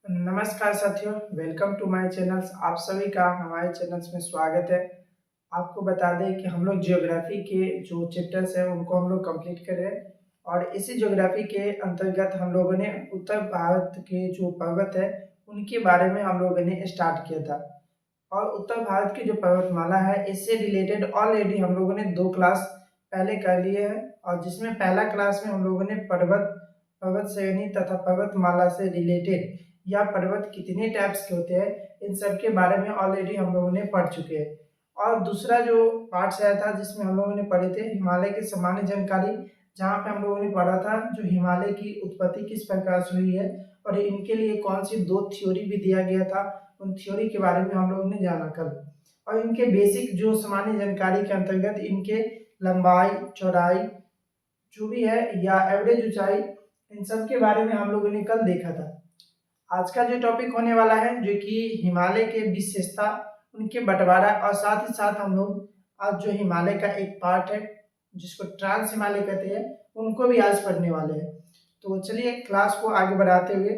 नमस्कार साथियों, welcome to my channels. आप सभी का हमारे चैनल्स में स्वागत है। आपको बता दें कि हम लोग ज्योग्राफी के जो चैप्टर्स हैं उनको हम लोग कंप्लीट कर रहे हैं और इसी ज्योग्राफी के अंतर्गत हम लोगों ने उत्तर भारत के जो पर्वत है उनके बारे में हम लोगों ने स्टार्ट किया था। और उत्तर भारत की जो पर्वतमाला है इससे रिलेटेड ऑलरेडी हम लोगों ने 2 क्लास पहले कर लिए हैं और जिसमें पहला क्लास में हम लोगों ने पर्वत पर्वत श्रेणी तथा पर्वतमाला से रिलेटेड या पर्वत कितने टाइप्स के होते हैं इन सब के बारे में ऑलरेडी हम लोगों ने पढ़ चुके हैं। और दूसरा जो पार्ट आया था जिसमें हम लोगों ने पढ़े थे हिमालय की सामान्य जानकारी, जहाँ पे हम लोगों ने पढ़ा था जो हिमालय की उत्पत्ति किस प्रकार से हुई है और इनके लिए कौन सी 2 थ्योरी भी दिया गया था, उन थ्योरी के बारे में हम लोगों ने जाना कल। और इनके बेसिक जो सामान्य जानकारी के अंतर्गत इनके लंबाई, चौड़ाई जो भी है या एवरेज ऊंचाई, इन सब के बारे में हम लोगों ने कल देखा था। आज का जो टॉपिक होने वाला है जो कि हिमालय के विशेषता, उनके बंटवारा और साथ ही साथ हम लोग आज जो हिमालय का एक पार्ट है जिसको ट्रांस हिमालय कहते हैं उनको भी आज पढ़ने वाले हैं। तो चलिए क्लास को आगे बढ़ाते हुए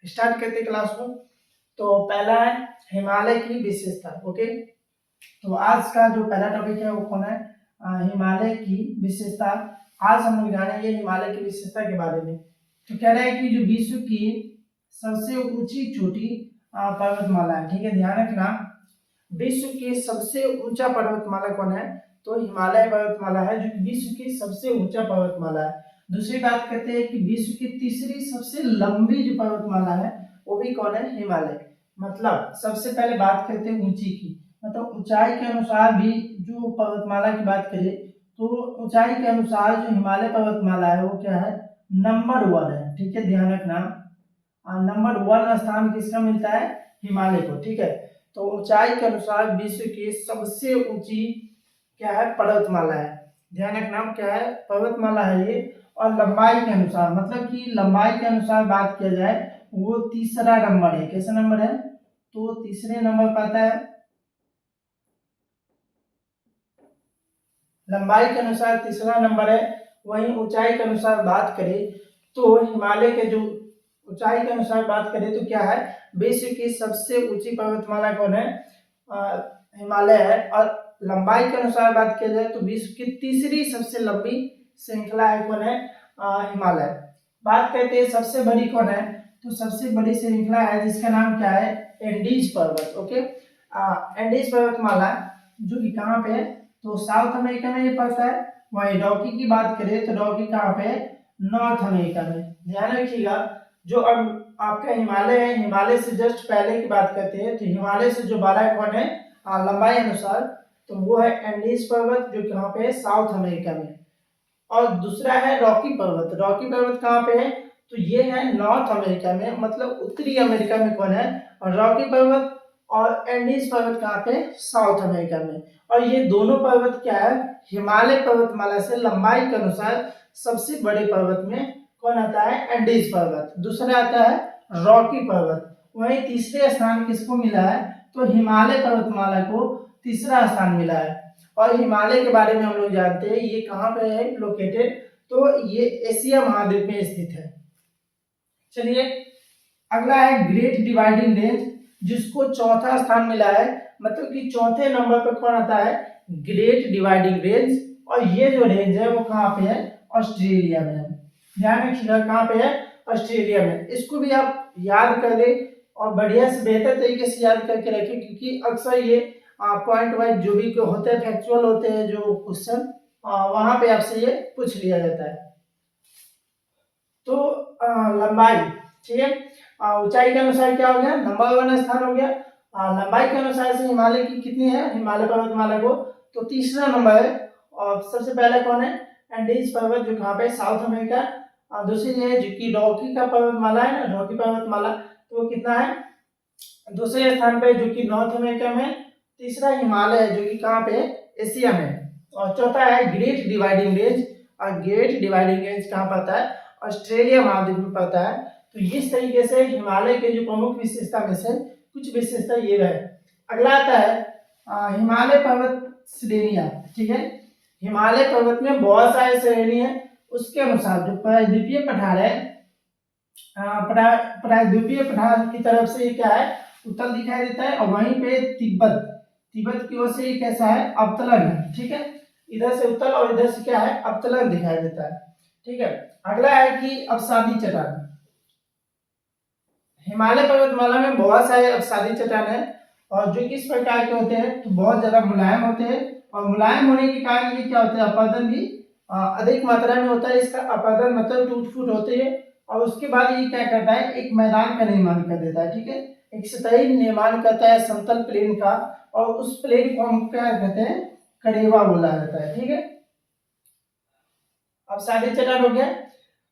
स्टार्ट करते हैं क्लास को। तो पहला है हिमालय की विशेषता। ओके, तो आज का जो पहला टॉपिक है वो कौन है, हिमालय की विशेषता। आज हम लोग जानेंगे हिमालय की विशेषता के बारे में। तो कह रहा है कि जो विश्व की सबसे ऊंची चोटी पर्वतमाला है। ठीक है, ध्यान रखना, विश्व की सबसे ऊंचा पर्वतमाला कौन है, तो हिमालय पर्वतमाला है जो विश्व की सबसे ऊंचा पर्वतमाला है। दूसरी बात कहते हैं कि विश्व की तीसरी सबसे लंबी जो पर्वतमाला है वो भी कौन है, हिमालय। मतलब सबसे पहले बात करते हैं ऊंची की, मतलब ऊंचाई के अनुसार भी जो पर्वतमाला की बात करें तो ऊंचाई के अनुसार जो हिमालय पर्वतमाला है वो क्या है, नंबर 1 है। ठीक है, ध्यान रखना, नंबर 1 स्थान किसका मिलता है, हिमालय को। ठीक है, तो ऊंचाई के अनुसार विश्व की सबसे ऊंची क्या है, पर्वतमाला है। ध्यान रखना क्या है, पर्वतमाला है ये। और लंबाई के अनुसार, मतलब कि लंबाई के अनुसार बात किया जाए वो तीसरा नंबर है। कैसा नंबर है, तो तीसरे नंबर पर आता है। लंबाई के अनुसार तीसरा नंबर है। वहीं ऊंचाई के अनुसार बात करें तो हिमालय के जो ऊंचाई के अनुसार बात करें तो क्या है, विश्व की सबसे ऊंची पर्वतमाला कौन है, हिमालय है। और लंबाई के अनुसार बात किया जाए तो विश्व की तीसरी सबसे लंबी श्रृंखला है कौन है, हिमालय। बात करते हैं सबसे बड़ी कौन है, तो सबसे बड़ी श्रृंखला है जिसका नाम क्या है, एंडीज पर्वत। ओके, एंडीज पर्वतमाला जो कि कहाँ पे है, तो साउथ अमेरिका में ये पड़ता है। वहीं रॉकी की बात करें तो रॉकी कहाँ पे है, नॉर्थ अमेरिका में। ध्यान रखिएगा, जो अब आपका हिमालय है, हिमालय से जस्ट पहले की बात करते हैं तो हिमालय से जो बड़ा कौन है लंबाई अनुसार, तो वो है एंडीज पर्वत जो कहाँ पे है, साउथ अमेरिका में। और दूसरा है रॉकी पर्वत। रॉकी पर्वत कहाँ पे है, तो ये है नॉर्थ अमेरिका में, मतलब उत्तरी अमेरिका में कौन है, और रॉकी पर्वत। और एंडीज पर्वत कहाँ पे, साउथ अमेरिका में। और ये दोनों पर्वत क्या है, हिमालय पर्वतमाला से लंबाई के अनुसार सबसे बड़े पर्वत में कौन आता है, एंडीज पर्वत। दूसरा आता है रॉकी पर्वत। वहीं तीसरे स्थान किसको मिला है, तो हिमालय पर्वतमाला को तीसरा स्थान मिला है। और हिमालय के बारे में हम लोग जानते हैं ये कहाँ पे है लोकेटेड, तो ये एशिया महाद्वीप में स्थित है। चलिए अगला है ग्रेट डिवाइडिंग रेंज, जिसको चौथा स्थान मिला है। मतलब कि चौथे नंबर पर कौन आता है, ग्रेट डिवाइडिंग रेंज। और ये जो रेंज है वो कहाँ पे है, ऑस्ट्रेलिया में है। ध्यान रखिएगा कहाँ पे है, ऑस्ट्रेलिया में। इसको भी आप याद कर ले और बढ़िया से बेहतर तरीके से याद करके रखें, क्योंकि अक्सर ये पॉइंट वाइज जो भी होते हैं, फैक्चुअल होते हैं जो क्वेश्चन, वहां पे आपसे ये पूछ लिया जाता है। तो लंबाई, ठीक है, ऊंचाई के अनुसार क्या हो गया, नंबर 1 स्थान हो गया। लंबाई के अनुसार से हिमालय की कितनी है, हिमालय पर्वतमाला को तो तीसरा नंबर है। और सबसे पहले कौन है, एंडीज पर्वत जो कहाँ पे, साउथ अमेरिका। दूसरी है जो कि रॉकी का पर्वतमाला है ना, रॉकी पर्वतमाला, तो वो कितना है, दूसरे स्थान पे जो कि नॉर्थ अमेरिका में। तीसरा हिमालय है जो कि कहाँ पे, एशिया में। और चौथा है ग्रेट डिवाइडिंग रेंज। और ग्रेट डिवाइडिंग रेंज कहाँ पड़ता है, ऑस्ट्रेलिया महाद्वीप में पड़ता है। तो इस तरीके से हिमालय के जो प्रमुख विशेषता में से कुछ विशेषता ये रहे। अगला आता है हिमालय पर्वत श्रेणियां। ठीक है, हिमालय पर्वत में बहुत सारे श्रेणी है। उसके अनुसार जो द्वितीय पठार है प्रायद्वीपीय पठार की तरफ से ये क्या है, उत्तल दिखाई देता है, और वहीं पे तिब्बत तिब्बत की ओर से ये कैसा है, अवतलन है। ठीक है, इधर से उत्तल और इधर से क्या है, अवतलन दिखाई देता है। ठीक है, अगला है कि अवसादी चट्टान। हिमालय पर्वतमाला में बहुत सारे अवसादी चट्टान है, और जो किस प्रकार के होते हैं, तो बहुत ज्यादा मुलायम होते हैं, और मुलायम होने के कारण ये क्या होता है, अपादन भी अधिक मात्रा में होता है। इसका अपादन मतलब टूट फूट होती है, और उसके बाद ये क्या करता है, एक मैदान का निर्माण कर देता है। ठीक है, एक सतही निर्माण करता है समतल प्लेन का, और उस प्लेन को हम क्या कहते हैं, कड़ेवा बोला जाता है। ठीक है, अवसादी चट्टान हो गया।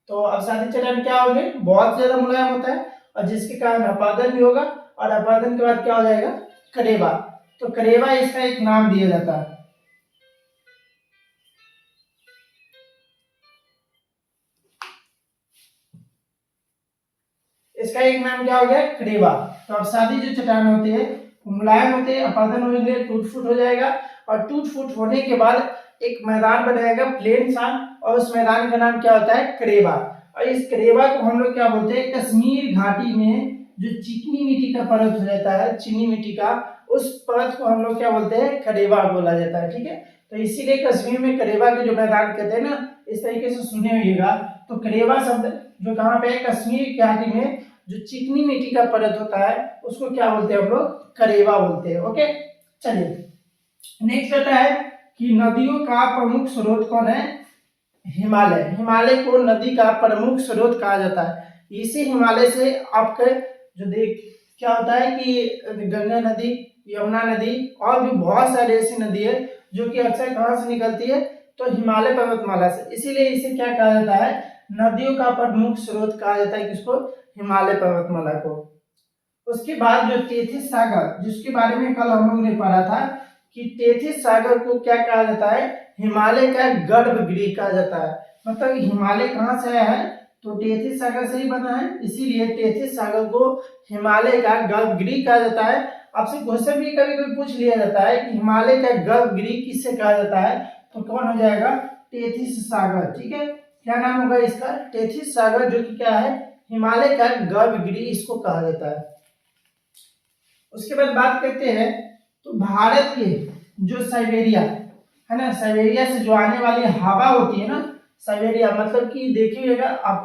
तो अवसादी चट्टान क्या हो गए, बहुत ज्यादा मुलायम होता है, और जिसके कारण अपादन भी होगा, और अपादन के बाद क्या हो जाएगा, करेवा। तो करेवा इसका एक नाम दिया जाता है। इसका एक नाम क्या हो गया, करेवा। तो अवसादी जो चट्टान होती है वो मुलायम होते हैं, अपादन होने टूट फूट हो जाएगा, और टूट फूट होने के बाद एक मैदान बनाएगा प्लेन सा, और उस मैदान का नाम क्या होता है, करेवा। और इस करेवा को हम लोग क्या बोलते हैं, कश्मीर घाटी में जो चिकनी मिट्टी का परत हो जाता है, चीनी मिट्टी का, उस परत को हम लोग क्या बोलते हैं, करेवा बोला जाता है। ठीक है, तो इसीलिए कश्मीर में करेवा के जो मैदान कहते हैं ना, इस तरीके से सुने होइएगा। तो करेवा शब्द जो कहाँ पे है, कश्मीर घाटी में जो चिकनी मिट्टी का परत होता है उसको क्या बोलते हैं, हम लोग करेवा बोलते हैं। ओके, चलिए नेक्स्ट आता है कि नदियों का प्रमुख स्रोत कौन है, हिमालय। हिमालय को नदी का प्रमुख स्रोत कहा जाता है। इसी हिमालय से आपके जो देख क्या होता है कि गंगा नदी, यमुना नदी, और भी बहुत सारी ऐसी नदी है जो कि अक्सर कहाँ से निकलती है, तो हिमालय पर्वतमाला से। इसीलिए इसे क्या कहा जाता है, नदियों का प्रमुख स्रोत कहा जाता है, किसको, हिमालय पर्वतमाला को। उसके बाद जो तेथिस सागर, जिसके बारे में कल हम लोग ने पढ़ा था कि तेथिस सागर को क्या कहा जाता है, हिमालय का गर्भगृह कहा जाता है। मतलब हिमालय कहाँ से आया है, तो तेथिस सागर से ही बना है, इसीलिए तेथिस सागर को हिमालय का गर्भगृह कहा जाता है। आपसे क्वेश्चन भी कभी कभी पूछ लिया जाता है कि हिमालय का गर्भगृह किससे कहा जाता है, तो कौन हो जाएगा, तेथिस सागर। ठीक है, क्या नाम होगा इसका, तेथिस सागर, जो कि क्या है, हिमालय का गर्भगृह इसको कहा जाता है। उसके बाद बात करते हैं तो भारत के जो साइबेरिया है ना, साइबेरिया से जो आने वाली हवा होती है ना, साइबेरिया मतलब कि देखिएगा आप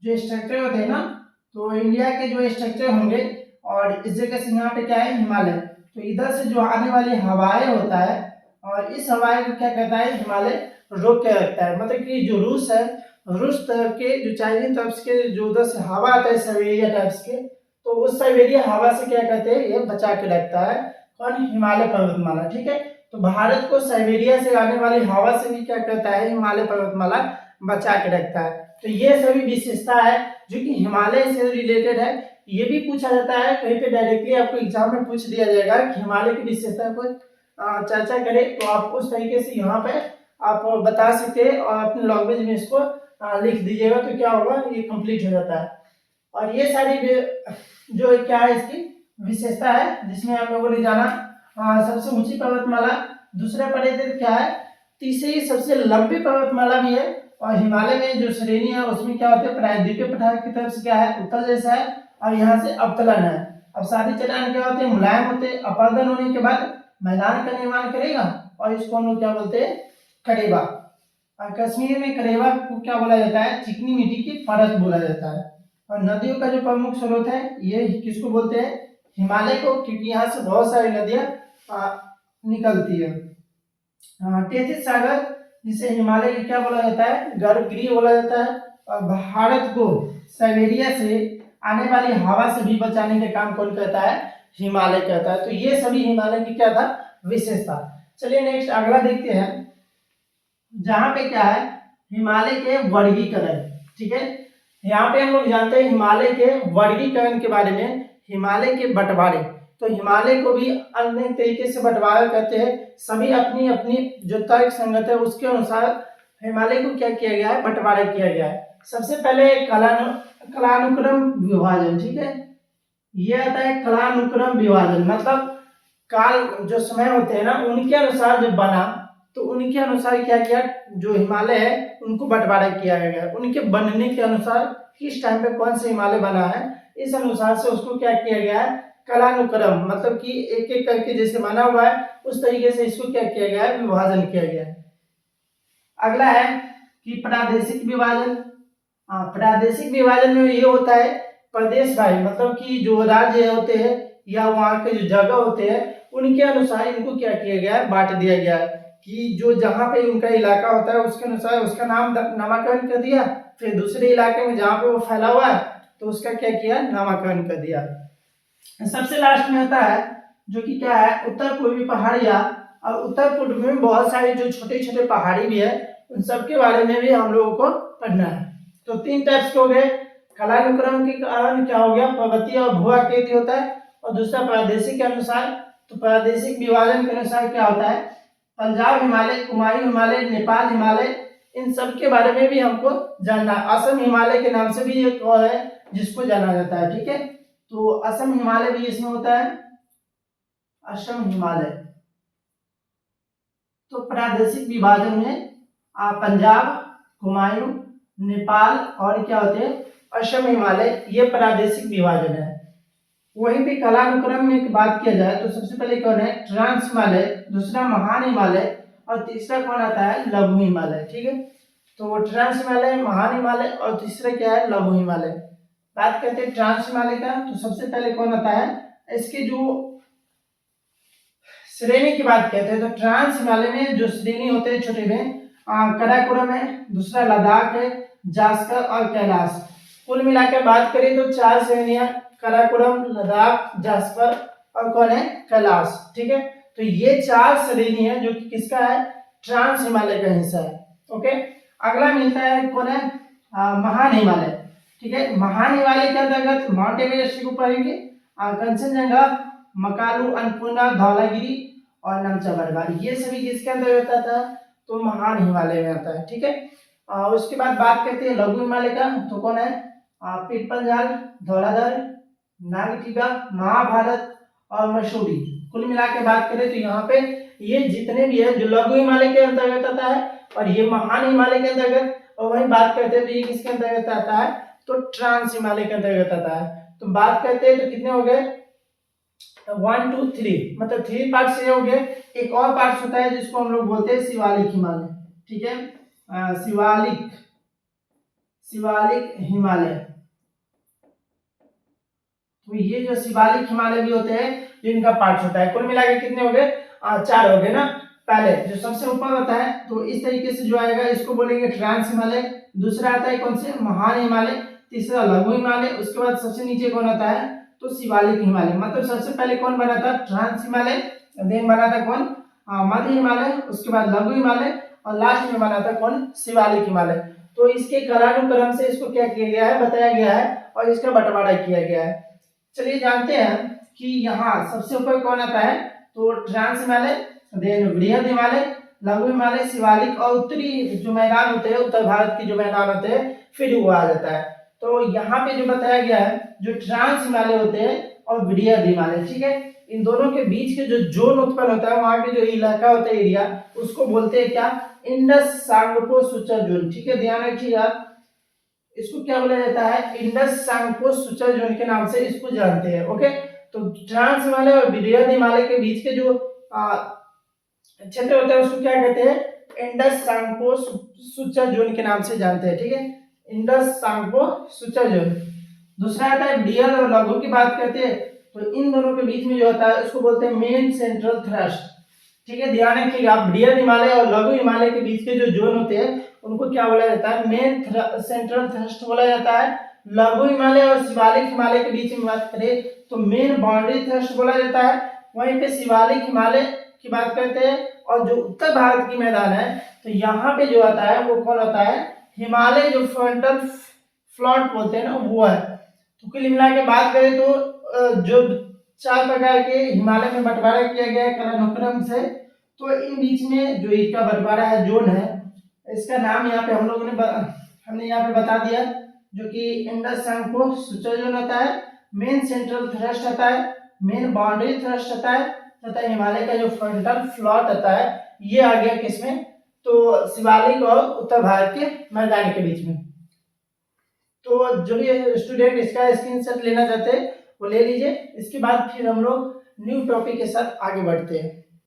जो स्ट्रक्चर होते हैं ना, तो इंडिया के जो स्ट्रक्चर होंगे, और इस जगह से यहाँ पे क्या है, हिमालय, तो इधर से जो आने वाली हवाएं होता है, और इस हवाएं को क्या कहता है, हिमालय रोक के रखता है। मतलब कि जो रूस है, रूस तरफ के जो चाइनीज तरफ के जो उधर से हवा आता है साइबेरिया टाइप्स के, तो उस साइबेरिया हवा से क्या कहते हैं, ये बचा के रखता है, कौन, हिमालय पर्वतमाला। ठीक है, तो भारत को साइबेरिया से आने वाली हवा से भी क्या कहता है, हिमालय पर्वतमाला बचा के रखता है। तो ये सभी विशेषता है जो कि हिमालय से रिलेटेड है। ये भी पूछा जाता है कहीं पे, डायरेक्टली आपको एग्जाम में पूछ दिया जाएगा कि हिमालय की विशेषता को चर्चा करें, तो आप उस तरीके से यहाँ पे आप बता सकते हैं, और अपने लैंग्वेज में इसको लिख दीजिएगा, तो क्या होगा, ये कंप्लीट हो जाता है। और ये सारी जो क्या है इसकी विशेषता है, जिसमें हम लोगों ने जाना सबसे ऊंची पर्वतमाला, दूसरा पढ़े थे क्या है, तीसरी सबसे लंबी पर्वतमाला भी है, और हिमालय में जो श्रेणी है उसमें क्या होता है, प्रायद्वीपीय पठार की तरफ से क्या है, उत्तल जैसा है, और यहाँ से अवतलन है। अब सारी चट्टान क्या होते हैं, मुलायम होते हैं, अपादन होने के बाद मैदान का निर्माण करेगा, और इसको हम लोग क्या बोलते हैं, करेवा। और कश्मीर में करेवा को क्या बोला जाता है, चिकनी मिट्टी की परत बोला जाता है। और नदियों का जो प्रमुख स्रोत है, ये किसको बोलते हैं, हिमालय को, क्योंकि यहाँ से बहुत सारी नदियां निकलती है। तेथिस सागर, जिसे हिमालय की क्या बोला जाता है, गर्भगृह बोला जाता है। और भारत को साइबेरिया से आने वाली हवा से भी बचाने का काम कौन करता है, हिमालय करता है। तो ये सभी हिमालय की क्या था, विशेषता। चलिए नेक्स्ट अगला देखते हैं, जहां पे क्या है, हिमालय के वर्गीकरण। ठीक है, यहाँ पे हम लोग जानते हैं हिमालय के वर्गीकरण के बारे में, हिमालय के बंटवारे। तो हिमालय को भी अन्य तरीके से बंटवारा करते हैं, सभी अपनी अपनी जो तर्क संगत है उसके अनुसार हिमालय को क्या किया गया है, बंटवारा किया गया है। सबसे पहले कालानुक्रम विभाजन। ठीक है, ये आता है कालानुक्रम विभाजन, मतलब काल जो समय होते हैं ना, उनके अनुसार जब बना तो उनके अनुसार क्या किया, जो हिमालय है उनको बंटवारा किया गया, उनके बनने के अनुसार किस टाइम पे कौन सा हिमालय बना है, इस अनुसार से उसको क्या किया गया है, कालानुक्रम, मतलब कि एक एक करके जैसे बना हुआ है उस तरीके से इसको क्या किया गया है, विभाजन किया गया है। अगला है कि प्रादेशिक विभाजन। प्रादेशिक विभाजन में ये होता है प्रदेश भाई, मतलब कि जो राज्य होते हैं या वहाँ के जो जगह होते हैं उनके अनुसार इनको क्या किया गया है, बांट दिया गया है कि जो जहाँ पे उनका इलाका होता है उसके अनुसार उसका नामकरण कर दिया, फिर दूसरे इलाके में जहाँ पे वो फैला हुआ है तो उसका क्या किया, नामकरण कर दिया। सबसे लास्ट में होता है जो कि क्या है, उत्तर पूर्वी पहाड़ियाँ। और उत्तर पूर्व में बहुत सारे जो छोटे छोटे पहाड़ी भी है उन सबके बारे में भी हम लोगों को पढ़ना है। तो 3 टाइप्स के हो गए, कालानुक्रम के कारण क्या हो गया, पर्वतीय और भू आकृति होता है, और दूसरा प्रादेशिक के अनुसार। तो प्रादेशिक विभाजन के अनुसार क्या होता है, पंजाब हिमालय, कुमायूं हिमालय, नेपाल हिमालय, इन सब के बारे में भी हमको जानना। असम हिमालय के नाम से भी एक और है जिसको जाना जाता है, ठीक है। तो असम हिमालय भी इसमें होता है, असम हिमालय। तो प्रादेशिक विभाजन में पंजाब, कुमायूं, नेपाल और क्या होते हैं, असम हिमालय, ये प्रादेशिक विभाजन है। वहीं पे कालानुक्रम में एक बात किया जाए तो सबसे पहले कौन है, ट्रांस हिमालय, दूसरा महान हिमालय और तीसरा कौन आता है, लघु हिमालय, ठीक है। तो ट्रांस हिमालय, महान हिमालय और तीसरा क्या है, लघु हिमालय। बात करते हैं ट्रांस हिमालय का, तो सबसे पहले कौन आता है, इसके जो श्रेणी की बात करते हैं तो ट्रांस हिमालय में जो श्रेणी होते हैं छोटे में, कराकोरम है, दूसरा लद्दाख है, जास्कर और कैलाश। कुल मिलाकर बात करें तो 4 श्रेणियां, कराकोरम, लद्दाख, जास्कर और कौन है, कैलाश, ठीक है। तो ये 4 श्रेणी है जो कि किसका है, ट्रांस हिमालय का हिस्सा है, ओके। अगला मिलता है कौन है, महान हिमालय, ठीक है। महान हिमालय के अंतर्गत माउंट एवरेस्ट को पढ़ेंगे, कंचनजंगा, मकालू, अन्नपूर्णा, धौलागिरी और नमचा, ये सभी किसके अंतर्गत आता है, तो महान हिमालय में आता है, ठीक है। उसके बाद बात करते हैं लघु हिमालय का, तो कौन है, पीरपंजाल, धौलाधर, नागटिका, महाभारत और मसूरी। कुल मिला के बात करें तो यहाँ पे ये जितने भी है जो लघु हिमालय के अंतर्गत आता है और ये महान हिमालय के अंतर्गत, और वही बात करते हैं तो ये किसके अंतर्गत आता है, तो ट्रांस हिमालय के अंतर्गत आता है। तो बात करते हैं तो कितने हो गए, 1 2 3, मतलब 3 पार्ट्स ये हो गए। एक और पार्ट होता है जिसको हम लोग बोलते हैं शिवालिक हिमालय, ठीक है, शिवालिक हिमालय। तो ये जो शिवालिक हिमालय भी होते हैं जिनका पार्ट होता है। कुल मिलाकर कितने हो गए, 4 हो गए ना। पहले जो सबसे ऊपर होता है तो इस तरीके से जो आएगा इसको बोलेंगे ट्रांस हिमालय, दूसरा आता है कौन से, महान हिमालय, तीसरा लघु हिमालय, उसके बाद सबसे नीचे कौन आता है, तो शिवालिक हिमालय। मतलब सबसे पहले कौन बना था, ट्रांस हिमालय, देन बना था कौन, मध्य हिमालय, उसके बाद लघु हिमालय और लास्ट में बना था कौन, शिवालिक हिमालय। तो इसके कालानुक्रम से इसको क्या किया गया है, बताया गया है और इसका बंटवारा किया गया है। चलिए जानते हैं कि यहाँ सबसे ऊपर कौन आता है, तो ट्रांस हिमालय, देन वृहद हिमालय, लघु हिमालय, शिवालिक और उत्तरी जो मैदान होते हैं, उत्तर भारत के जो मैदान होते हैं फिर वो आ जाता है। तो यहाँ पे जो बताया गया है जो ट्रांस हिमालय होते हैं और वृहद हिमालय, ठीक है, इन दोनों के बीच के जो जोन उत्पन्न होता है, वहां के जो इलाका होता है, एरिया, उसको बोलते हैं क्या, इंडस सांगपो सुचर जोन, ठीक है, ध्यान रखिएगा। इसको क्या बोला जाता है, इंडस सांगपो सुचर जोन के नाम से इसको जानते हैं, ओके। तो ट्रांस हिमालय और वृहद हिमालय के बीच के जो क्षेत्र होता है उसको क्या कहते हैं, इंडस सांगपो सुचर जोन के नाम से जानते हैं, ठीक है, इंडस सांगपो सुचर जोन। दूसरा आता है वृहद और लघु की बात करते हैं तो इन दोनों के बीच में जो होता है उसको बोलते हैं मेन सेंट्रल थ्रस्ट, ठीक है, ध्यान रखिएगा। वृहद हिमालय और लघु हिमालय के बीच के जो जोन होते हैं उनको क्या बोला जाता है, मेन सेंट्रल थ्रस्ट बोला जाता है। लघु हिमालय और शिवालिक हिमालय के बीच में बात करें तो मेन बाउंड्री थ्रस्ट बोला जाता है। वहीं पे शिवालिक हिमालय की बात करते हैं और जो उत्तर भारत की मैदान है तो यहाँ पे जो आता है वो कौन होता है, हिमालय जो फ्रंटल फ्लॉट बोलते हैं ना वो है। तो कुल मिला के बात करें तो जो 4 प्रकार के हिमालय में बंटवारा किया गया है कालानुक्रम से, तो इन बीच में जो इसका बंटवारा है जोन है, इसका नाम यहाँ पे हम लोगों ने हमने यहाँ पे बता दिया, जो कि इंडस सांगपो सुचर जोन होता है, मेन सेंट्रल थ्रस्ट आता है, मेन बाउंड्री थ्रस्ट आता है तथा हिमालय का जो फ्रंटल फ्लॉट होता है ये आ गया किसमें, तो शिवालिक और उत्तर भारत के मैदान के बीच में। तो जो भी स्टूडेंट इसका स्क्रीनशॉट लेना चाहते हैं वो ले लीजिए। इसके बाद फिर हम लोग न्यू टॉपिक के साथ आगे बढ़ते हैं।